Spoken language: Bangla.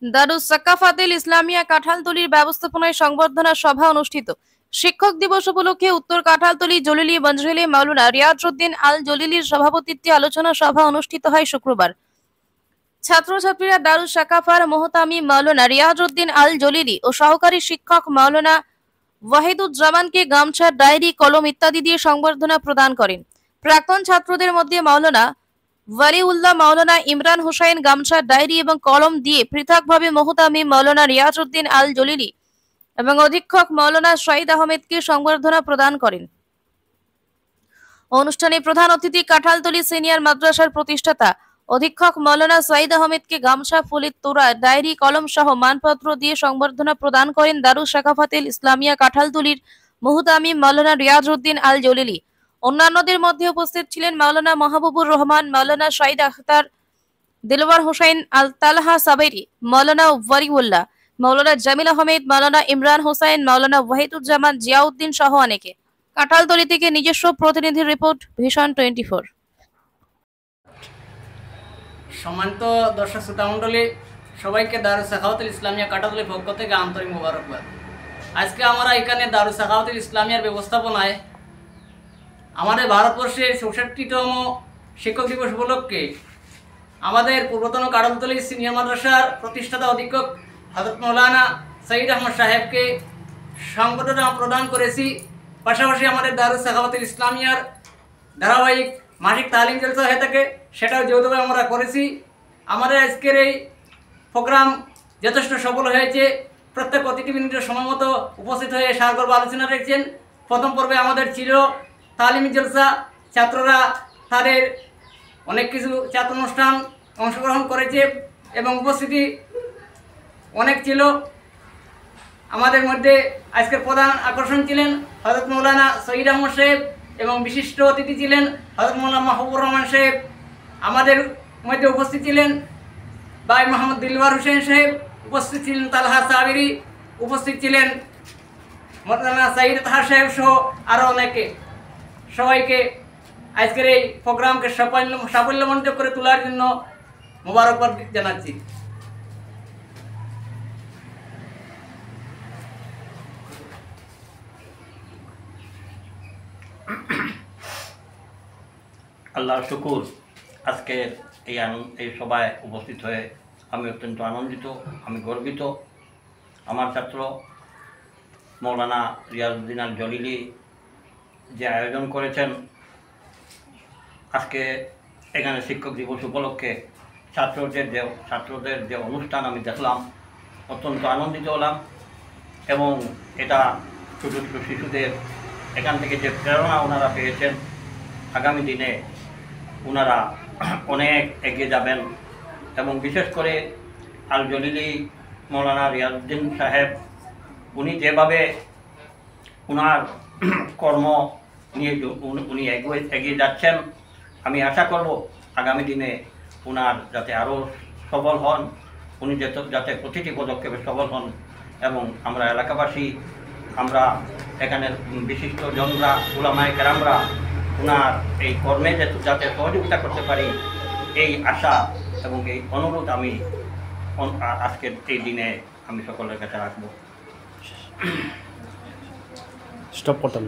দারুস সাকাফাতিল ইসলামিয়া কাঁঠালতলীর ব্যবস্থাপনায় সংবর্ধনা সভা অনুষ্ঠিত। শিক্ষক দিবস উপলক্ষে উত্তর কাঁঠালতলী জলিলি বঞ্জলি মাওলানা রিয়াজউদ্দিন আল জলিলির সভাপতিত্বে আলোচনা সভা অনুষ্ঠিত হয় শুক্রবার। ছাত্রছাত্রীরা দারুস সাকাফার মোহতামি মাওলানা রিয়াজউদ্দিন আল জলিলি ও সহকারী শিক্ষক মাওলানা ওয়াহিদুজ্জামানকে গামছা, ডায়েরি, কলম ইত্যাদি দিয়ে সংবর্ধনা প্রদান করেন। প্রাক্তন ছাত্রদের মধ্যে মাওলানা ওয়ালিউল্লাহ, মাওলানা ইমরান হুসাইন গামছা, ডায়েরি এবং কলম দিয়ে পৃথকভাবে মোহতামিম মাওলানা রিয়াজউদ্দিন আল জলিলি এবং অধীক্ষক মাওলানা শহীদ আহমেদকে সংবর্ধনা প্রদান করেন। অনুষ্ঠানে প্রধান অতিথি কাঁঠালতলী সিনিয়র মাদ্রাসার প্রতিষ্ঠাতা অধীক্ষক মাওলানা শহীদ আহমেদকে গামছা, ফুলের তোড়া, ডায়েরি, কলম সহ মানপত্র দিয়ে সংবর্ধনা প্রদান করেন দারুস সাকাফাতিল ইসলামিয়া কাঁঠালতলীর মুহতামিম মাওলানা রিয়াজউদ্দিন আল জলিলি। অন্যান্যদের মধ্যে উপস্থিত ছিলেন মাওলানা মাহবুবুর রহমান, মাওলানা শহীদ আখতার, দিলওয়ার হোসেন আল তালহা সাবেরি, মাওলানা ওয়ালিউল্লাহ, মাওলানা জামিল আহমেদ, মাওলানা ইমরান হোসেন, মাওলানা ওয়াহিদুজ্জামান, জিয়াউদ্দিন সহ অনেকে। কাঁঠালতলী থেকে নিজস্ব প্রতিনিধির রিপোর্ট, ভিশন 24। সম্মানিত দর্শক শ্রোতা মণ্ডলী, সবাইকে দারুস সাখাওয়াতুল ইসলামিয়া কাঁঠালতলীর পক্ষ থেকে আন্তরিক মোবারকবাদ। আজকে আমরা এখানে দারুস সাখাওয়াতুল ইসলামিয়ার ব্যবস্থাপনায় আমাদের ভারতবর্ষের ৬৬তম শিক্ষক দিবস উপলক্ষে আমাদের পূর্বতন কাঁঠালতলী সিনিয়র মাদ্রাসার প্রতিষ্ঠাতা অধীক্ষক হযরত মাওলানা সঈদ আহমদ সাহেবকে সংবর্ধনা প্রদান করেছি। পাশাপাশি আমাদের দারুস সাখাওয়াতুল ইসলামিয়ার ধারাবাহিক মাসিক তালিম জলসা হয়ে থাকে, সেটাও যৌথভাবে আমরা করেছি। আমাদের আজকের এই প্রোগ্রাম যথেষ্ট সফল হয়েছে। প্রত্যেক অতিথিবৃন্দ সময় মতো উপস্থিত হয়ে সারগর্ভ আলোচনা রেখেছেন। প্রথম পর্বে আমাদের ছিল তালিমি জলসা, ছাত্ররা তাদের অনেক কিছু ছাত্র অনুষ্ঠান অংশগ্রহণ করেছে এবং উপস্থিতি অনেক ছিল। আমাদের মধ্যে আজকের প্রধান আকর্ষণ ছিলেন হযরত মাওলানা শহীদ আহমদ সাহেব এবং বিশিষ্ট অতিথি ছিলেন হযরত মাওলানা মাহবুবুর রহমান সাহেব। আমাদের মধ্যে উপস্থিত ছিলেন ভাই মোহাম্মদ দিলওয়ার হোসেন সাহেব, উপস্থিত ছিলেন তালহা সাবেরি, উপস্থিত ছিলেন মাওলানা সাঈদ তাহার সাহেব সহ আরও অনেকে। সবাইকে আজকের এই প্রোগ্রামকে সাফল্যমণ্ডিত করে তোলার জন্য মোবারকবাদ জানাচ্ছি। আল্লাহর শুকুর, আজকে এই সভায় উপস্থিত হয়ে আমি অত্যন্ত আনন্দিত, আমি গর্বিত। আমার ছাত্র মাওলানা রিয়াজউদ্দিন আল জলিলি যে আয়োজন করেছেন আজকে এখানে শিক্ষক দিবস উপলক্ষে ছাত্রদের যে অনুষ্ঠান আমি দেখলাম, অত্যন্ত আনন্দিত হলাম। এবং এটা ছোটো ছোটো শিশুদের এখান থেকে যে প্রেরণা ওনারা পেয়েছেন, আগামী দিনে ওনারা অনেক এগিয়ে যাবেন। এবং বিশেষ করে আল জলিলি মাওলানা রিয়াজউদ্দিন সাহেব, উনি যেভাবে ওনার কর্ম নিয়ে উনি এগিয়ে যাচ্ছেন, আমি আশা করব আগামী দিনে ওনার যাতে আরও সফল হন, উনি যাতে প্রতিটি পদক্ষেপে সফল হন। এবং আমরা এলাকাবাসী, আমরা এখানের বিশিষ্ট জনরা, উলামায়ে কেরামরা ওনার এই কর্মে যাতে সহযোগিতা করতে পারি, এই আশা এবং এই অনুরোধ আমি আজকের এই দিনে আমি সকলের কাছে রাখবো। স্টপ করতাম।